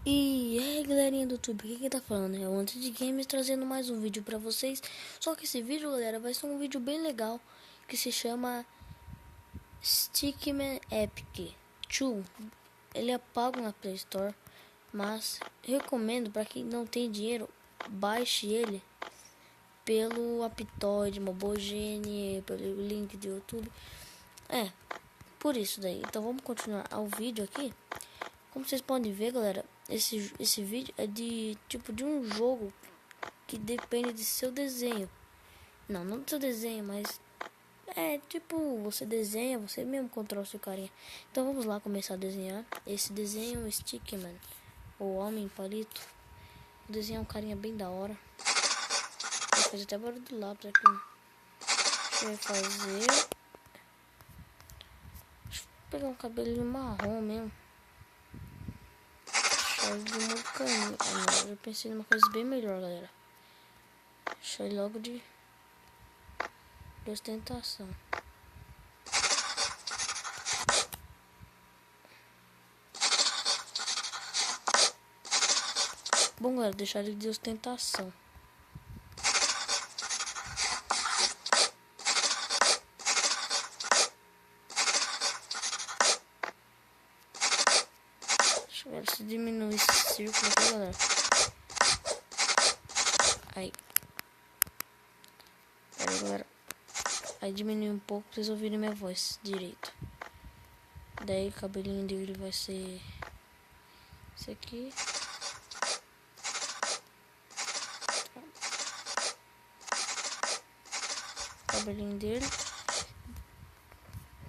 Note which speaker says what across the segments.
Speaker 1: E aí galerinha do YouTube, aqui quem tá falando é o Antes de Games, trazendo mais um vídeo pra vocês. Só que esse vídeo, galera, vai ser um vídeo bem legal, que se chama Stickman Epic 2. Ele é pago na Play Store, mas recomendo para quem não tem dinheiro, baixe ele pelo Aptoide, Mobogene, pelo link do YouTube. Por isso daí. Então vamos continuar ao vídeo aqui. Como vocês podem ver, galera, esse vídeo é de um jogo que depende de seu desenho. Não do seu desenho, mas você desenha, você mesmo controla seu carinha. Então vamos lá começar a desenhar. Esse desenho é um Stickman, o Homem Palito. O desenho é um carinha bem da hora. Vou fazer até barulho do lápis aqui. Deixa eu fazer. Deixa eu pegar um cabelinho marrom mesmo. De mocaninho. Não, eu pensei numa coisa bem melhor, galera. Deixa eu logo de ostentação. Bom, galera, deixar ele de ostentação. Deixa eu ver se diminui esse círculo aqui, galera. Aí, galera. Aí diminui um pouco pra vocês ouvirem minha voz direito. Daí o cabelinho dele vai ser esse aqui. O cabelinho dele.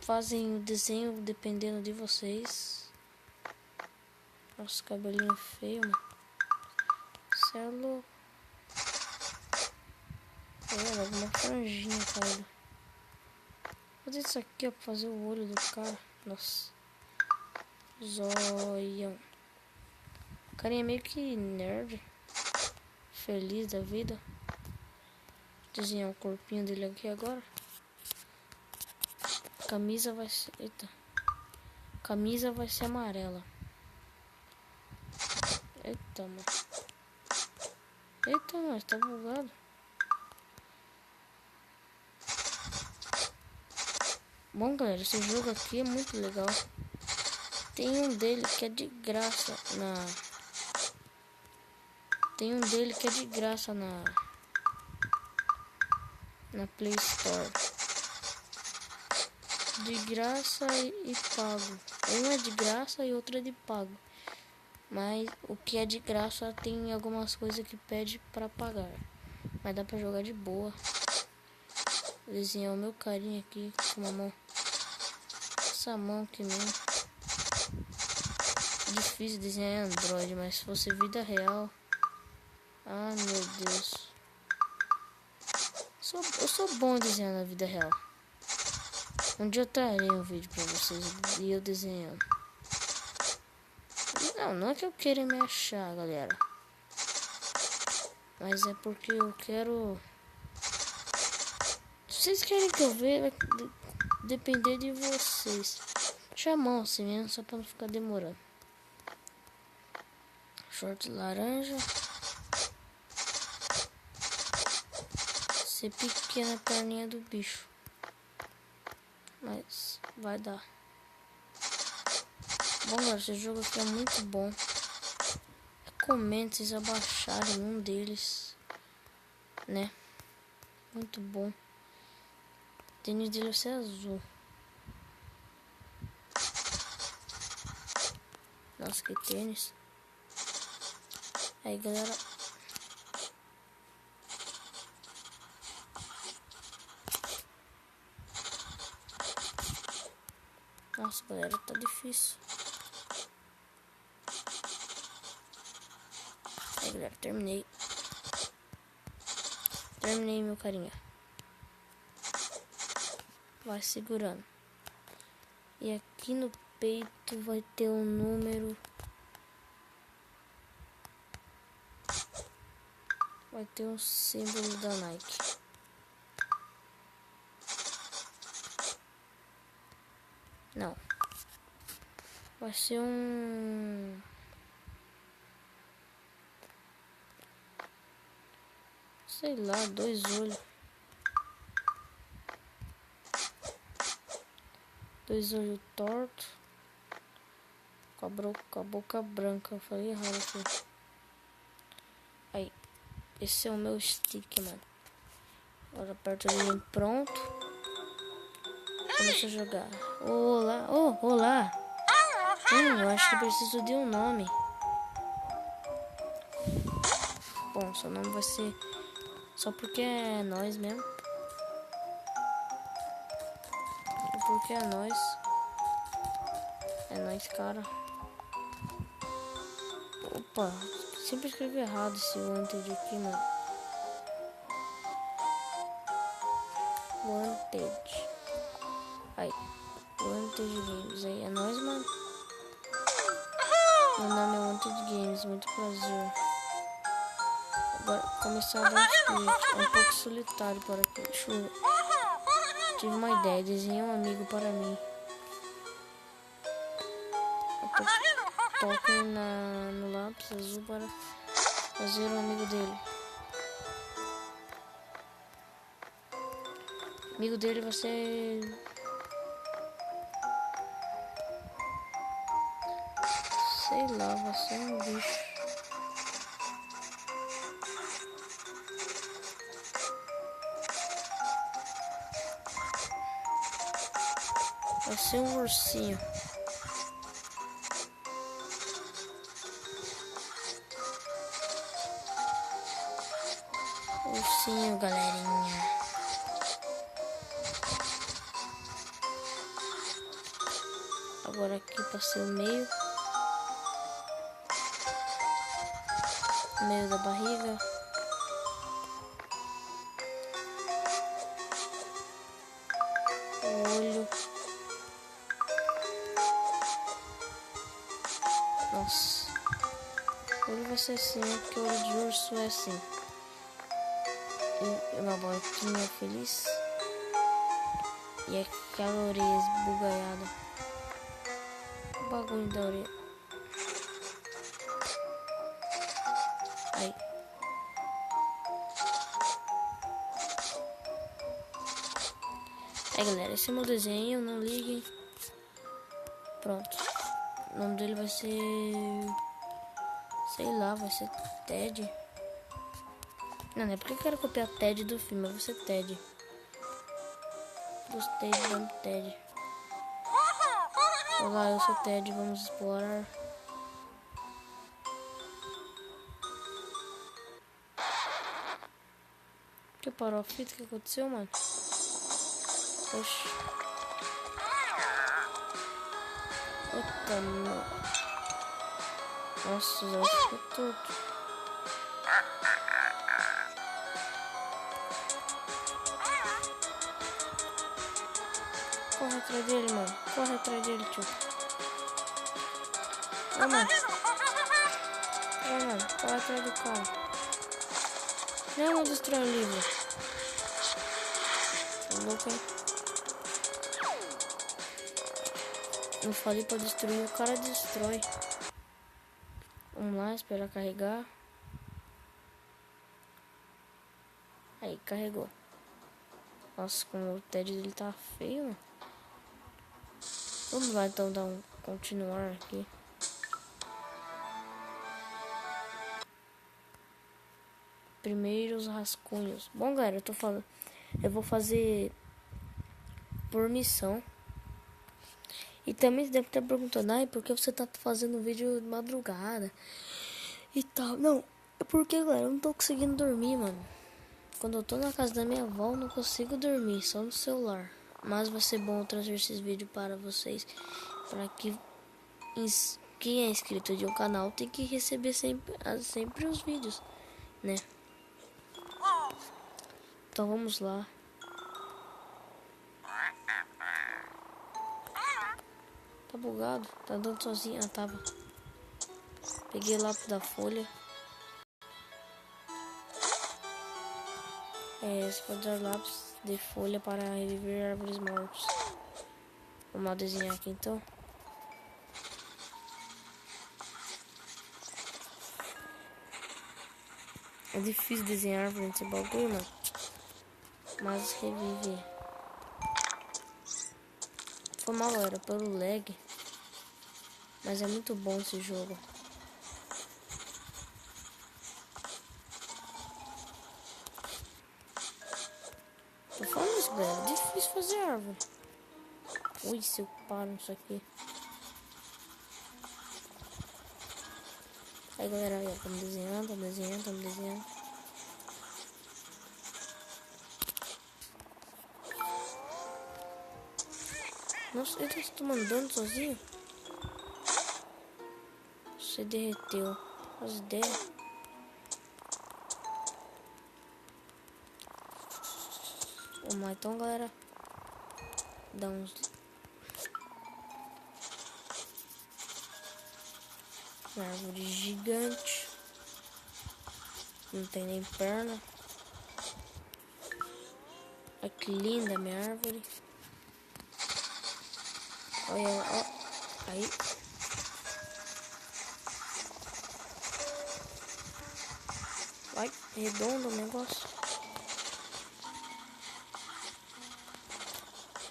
Speaker 1: Fazem o desenho dependendo de vocês. Nossa, cabelinho feio, mano. Cê é louco. Olha, uma franjinha, cara. Vou fazer isso aqui, ó, pra fazer o olho do cara. Nossa. Zoião. O carinha é meio que nerd. Feliz da vida. Vou desenhar o corpinho dele aqui agora. Camisa vai ser... Eita. Camisa vai ser amarela. Eita, mano. Eita, mas tá bugado. Bom, galera, esse jogo aqui é muito legal. Tem um dele que é de graça na Play Store. De graça e pago. Um é de graça e outro é de pago. Mas o que é de graça tem algumas coisas que pede pra pagar. Mas dá pra jogar de boa. Vou desenhar o meu carinha aqui com uma mão. Essa mão aqui mesmo. Difícil desenhar em Android, mas se fosse vida real. Ah, meu Deus. Eu sou bom em desenhar na vida real. Um dia eu trarei um vídeo pra vocês e eu desenhando. Não é que eu queira me achar, galera. Mas é porque eu quero... Se vocês querem que eu veja, vai depender de vocês. Deixa a mão assim mesmo, só pra não ficar demorando. Short laranja. Ser pequena a perninha do bicho. Mas vai dar. Bom, galera, esse jogo aqui é muito bom. Recomendo vocês abaixarem um deles, né? Muito bom. O tênis dele vai ser azul. Nossa, que tênis. Aí, galera. Nossa, galera, tá difícil. Aí, galera, terminei. Terminei, meu carinha. Vai segurando. E aqui no peito vai ter um número. Vai ter um símbolo da Nike. Não. Vai ser um... Sei lá, 2 olhos. 2 olhos tortos. Com a boca branca. Eu falei errado aqui. Aí. Esse é o meu stick, mano. Agora aperto ele em pronto. Começa a jogar. Olá. Oh, olá. Eu acho que preciso de um nome. Bom, seu nome vai ser... Só porque é nós mesmo. Só porque é nós. É nós, cara. Opa. Sempre escrevi errado esse Wanted aqui, mano. Wanted. Aí. Wanted Games. Aí é nóis, mano. Meu nome é Wanted Games. Muito prazer. Agora começar a dar split. É um pouco solitário por aqui. Deixa eu... Tive uma ideia. Desenhei um amigo para mim. Toque no lápis azul para fazer um amigo dele. Amigo dele vai ser... Sei lá, vai ser um bicho. Vai ser um ursinho. Ursinho, galerinha. Agora aqui passei o meio. Meio da barriga. O olho. Nossa. O olho vai ser assim, porque o olho de urso é assim. E uma botinha feliz. E aquela orelha esbugalhada. O bagulho da orelha. Aí. Aí, galera, esse é o meu desenho, não liguem. Pronto. O nome dele vai ser... Sei lá, vai ser Ted. Não é porque eu quero copiar Ted do filme, vai ser Ted. Gostei do nome Ted. Olá, eu sou Ted, vamos explorar. Que parou a fita? O que aconteceu, mano? Oxi. Eita, meu. Nossa, já ficou torto. Corre atrás dele, mano. Corre atrás dele, tio. Ó, mano. Ó, mano. Corre atrás do cara. Não destrói o livro. Tá louco, hein? Não falei pra destruir, o cara destrói. Vamos lá, esperar carregar. Aí, carregou. Nossa, como o Ted dele tá feio, mano. Vamos lá, então, dar um continuar aqui. Primeiros rascunhos. Bom, galera, eu vou fazer por missão. E também você deve estar perguntando, ai, por que você tá fazendo vídeo de madrugada e tal. Não, é porque, galera, eu não tô conseguindo dormir, mano. Quando eu tô na casa da minha avó, eu não consigo dormir, só no celular. Mas vai ser bom eu trazer esses vídeos para vocês, para que quem é inscrito de um canal tem que receber sempre os vídeos, né? Então vamos lá. Tá bugado? Tá andando sozinho? Ah, tava. Peguei lápis da folha. Você pode usar lápis de folha para reviver árvores mortas. Vamos lá desenhar aqui então. É difícil desenhar árvore nesse bagulho, mano. Mas reviver. Foi mal, galera, pelo lag. Mas é muito bom esse jogo. Tô falando isso, galera. É difícil fazer árvore. Ui, se eu paro nisso aqui. Aí, galera, aí, estamos desenhando. Nossa, ele tá tomando dano sozinho? Você derreteu. As ideias. Vamos lá, então, galera. Dá uns... Uma árvore gigante. Não tem nem perna. Olha que linda a minha árvore. Olha, ó. Aí. Vai, redondo o negócio.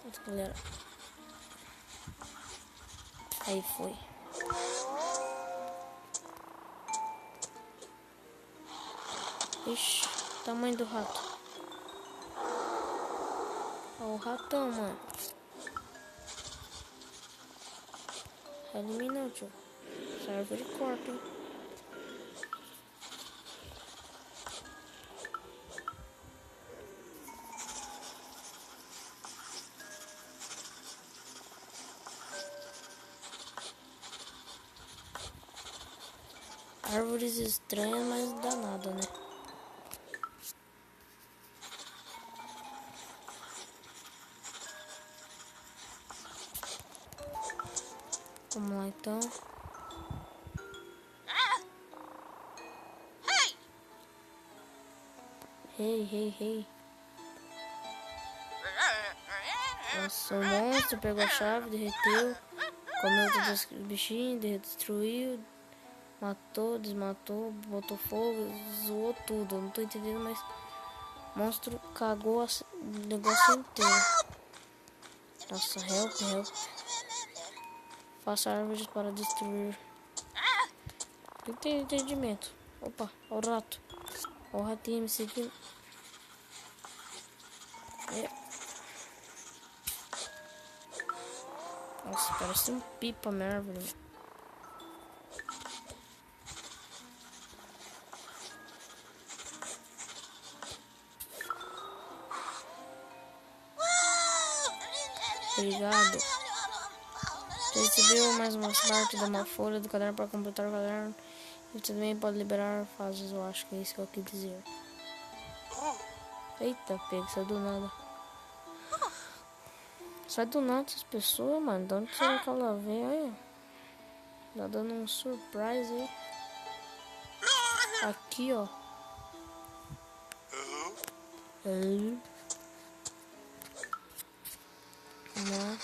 Speaker 1: Pronto, galera. Aí foi. Ixi, tamanho do rato. Ó, o ratão, mano. Eliminou, tio. Essa árvore corta, hein? Árvores estranhas, mas não dá nada, né? Vamos lá, então. Hey. Nossa, o monstro pegou a chave, derreteu. Comeu todos os bichinhos, destruiu. Matou, desmatou, botou fogo, zoou tudo. Eu não tô entendendo, mas o monstro cagou o negócio inteiro. Nossa, help. Faça árvores para destruir. Não tem entendimento. Opa, ó o rato. Ó o ratinho me seguindo. Nossa, parece um pipa minha árvore. Obrigado. Você recebeu mais uma parte da uma folha do caderno para completar o caderno. E você também pode liberar fases, eu acho que é isso que eu quis dizer. Eita, pega, saiu do nada. Sai do nada essas pessoas, mano. De onde será que ela vem? Olha. Tá dando um surprise aí. Aqui, ó. Vamos lá.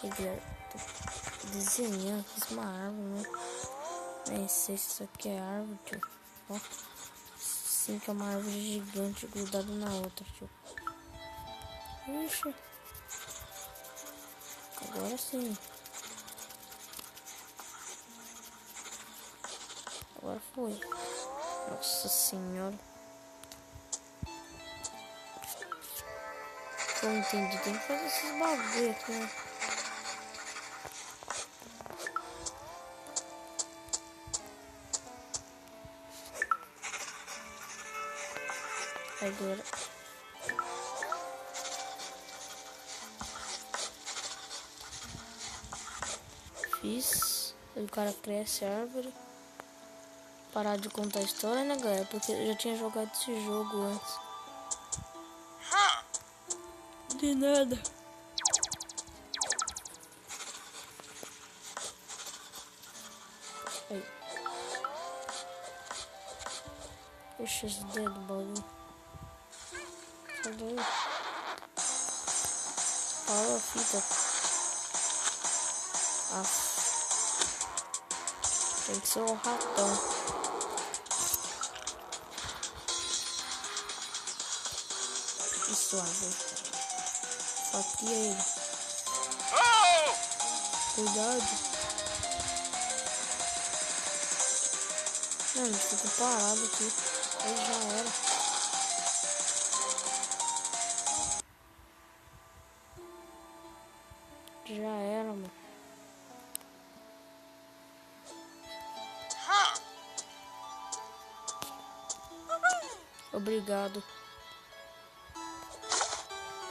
Speaker 1: Tô desenhando, fiz uma árvore, né? Nem sei se isso aqui é árvore, tio. Ó. Sim, que é uma árvore gigante grudada na outra, tio. Ixi. Agora sim. Agora foi. Nossa senhora. Eu não entendi. Tem que fazer esses bagulho aqui, né? Agora. Fiz. O cara cresce a árvore. Parar de contar a história, né, galera? Porque eu já tinha jogado esse jogo antes. De nada. Aí. Puxa os dedos do bagulho. Cadê aí? Parou a fita. Tem que ser o ratão. Isso, árvore. Fatia ele. Cuidado. Mano, ficou parado aqui. Aí já era. Já era, mano. Obrigado.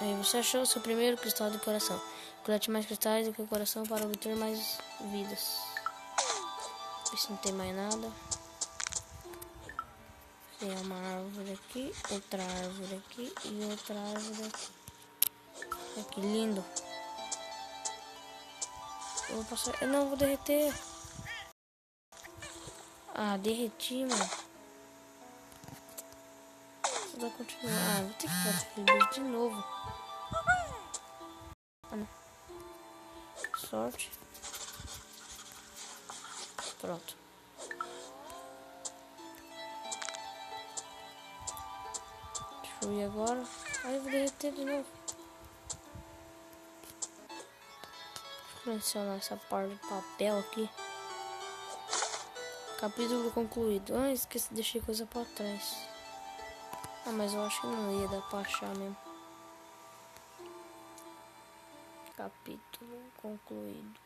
Speaker 1: Aí você achou o seu primeiro cristal de coração. Colete mais cristais do que o coração para obter mais vidas. Ver se não tem mais nada. Tem uma árvore aqui, outra árvore aqui e outra árvore aqui. Olha que lindo. Eu vou passar. Eu não vou derreter. Ah, derreti, mano. Vai continuar. Ah, vou ter que fazer aquele bicho de novo. Ah, não. Sorte. Pronto. Deixa eu ir agora. Aí eu vou derreter de novo. Deixa eu mencionar essa parte de papel aqui. Capítulo concluído. Ah, esqueci, deixei coisa pra trás. Ah, mas eu acho que não ia dar pra achar mesmo. Capítulo concluído.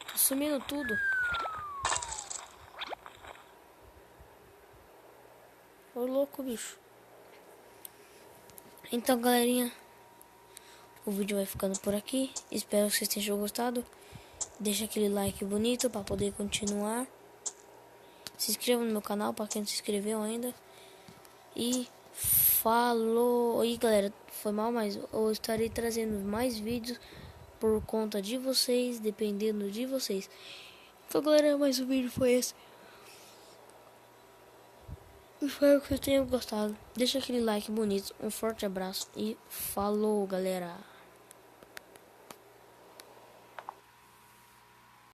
Speaker 1: Tá sumindo tudo. Ô louco, bicho. Então, galerinha, o vídeo vai ficando por aqui. Espero que vocês tenham gostado. Deixa aquele like bonito para poder continuar. Se inscreva no meu canal para quem não se inscreveu ainda. E falou. E galera, foi mal, mas eu estarei trazendo mais vídeos por conta de vocês, dependendo de vocês. Então, galera, mais um vídeo foi esse. Espero que vocês tenham gostado. Deixa aquele like bonito. Um forte abraço e falou, galera.